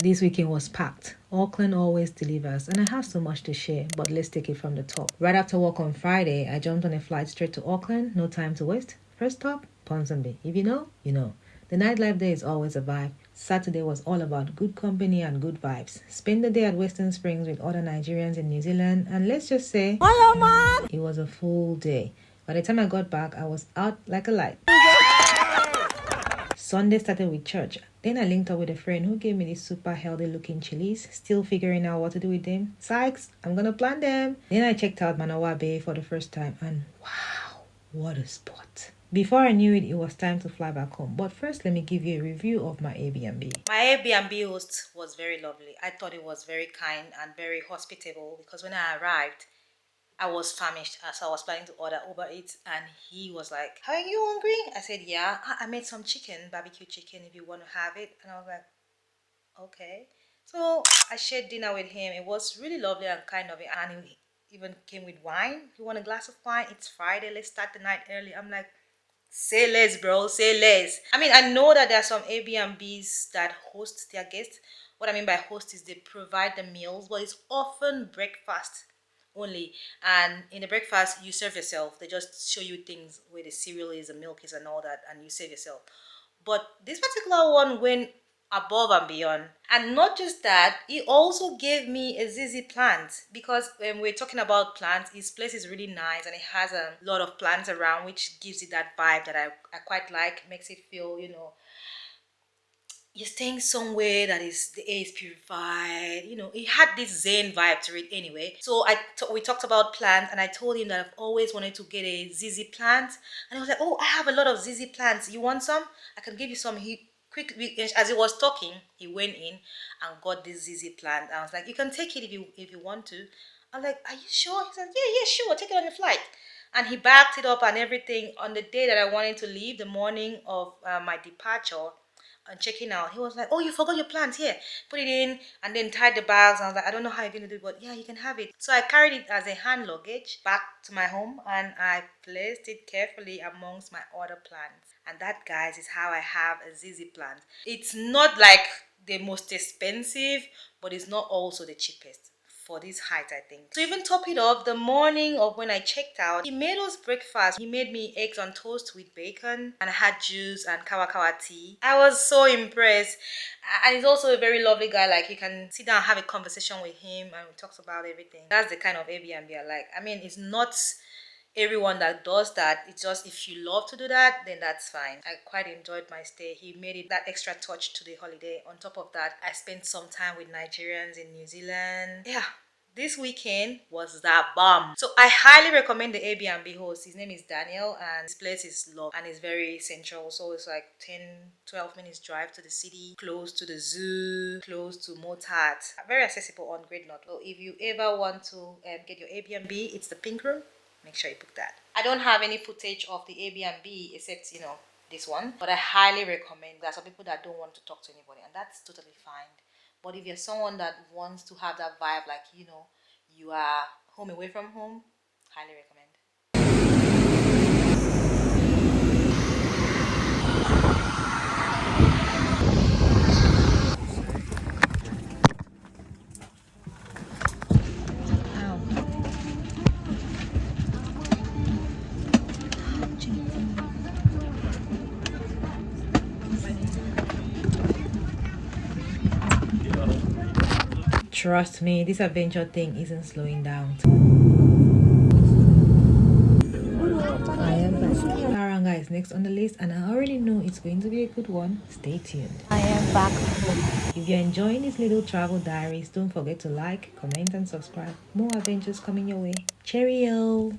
This weekend was packed. Auckland always delivers, and I have so much to share, but let's take it from the top. Right after work on Friday, I jumped on a flight straight to Auckland, no time to waste. First stop, Ponsonby. If you know, you know. The nightlife there is always a vibe. Saturday was all about good company and good vibes. Spend the day at Western Springs with other Nigerians in New Zealand, and let's just say, hello, man! It was a full day. By the time I got back, I was out like a light. Sunday started with church. Then I linked up with a friend who gave me these super healthy looking chilies. Still figuring out what to do with them. Sykes, I'm gonna plant them. Then I checked out Manawa Bay for the first time and wow, what a spot. Before I knew it, it was time to fly back home. But first, let me give you a review of my Airbnb. My Airbnb host was very lovely. I thought it was very kind and very hospitable because when I arrived, I was famished, so I was planning to order Uber Eats, and he was like, "Are you hungry?" I said, "Yeah, I made some chicken, barbecue chicken, if you want to have it." And I was like, "Okay." So I shared dinner with him. It was really lovely and kind of it, and he even came with wine. You want a glass of wine? It's Friday. Let's start the night early. I'm like, say less, bro. Say less. I mean, I know that there are some Airbnbs that host their guests. What I mean by host is they provide the meals, but it's often breakfast only. And in the breakfast, you serve yourself. They just show you things where the cereal is, the milk is, and all that, and you serve yourself. But this particular one went above and beyond. And not just that, he also gave me a ZZ plant because when we're talking about plants, his place is really nice and it has a lot of plants around, which gives it that vibe that I quite like. Makes it feel, you're staying somewhere that is the air is purified. It had this zen vibe to it anyway. So we talked about plants, and I told him that I've always wanted to get a ZZ plant, and he was like, "Oh, I have a lot of ZZ plants. You want some? I can give you some." As he was talking, he went in and got this ZZ plant. I was like, "You can take it if you want to." I'm like, "Are you sure?" He said, "Yeah, sure. Take it on the flight." And he backed it up and everything on the day that I wanted to leave, the morning of my departure and checking out. He was like, "Oh, you forgot your plant here. Put it in," and then tied the bags. I was like, "I don't know how you're going to do it, but yeah, you can have it." So I carried it as a hand luggage back to my home and I placed it carefully amongst my other plants. And that, guys, is how I have a ZZ plant. It's not like the most expensive, but it's not also the cheapest for this height, I think. To even top it off, the morning of when I checked out, he made us breakfast. He made me eggs on toast with bacon, and I had juice and kawa tea. I was so impressed. And he's also a very lovely guy. Like, you can sit down and have a conversation with him and we talked about everything. That's the kind of Airbnb I like. I mean, it's not everyone that does that. It's just, if you love to do that, then that's fine. I quite enjoyed my stay. He made it that extra touch to the holiday. On top of that, I spent some time with Nigerians in New Zealand. Yeah, this weekend was that bomb. So I highly recommend the Airbnb host. His name is Daniel and his place is lovely and it's very central. So it's like 10-12 minutes drive to the city, close to the zoo, close to Motat. Very accessible on Great North. So if you ever want to get your Airbnb, it's the Pink Room. Make sure you book that. I don't have any footage of the Airbnb except, this one. But I highly recommend. There are some people that don't want to talk to anybody, and that's totally fine. But if you're someone that wants to have that vibe, like, you are home away from home, highly recommend. Trust me, this adventure thing isn't slowing down. I am back. Taranga is next on the list, and I already know it's going to be a good one. Stay tuned. I am back home. If you're enjoying these little travel diaries, don't forget to like, comment, and subscribe. More adventures coming your way. Cheerio!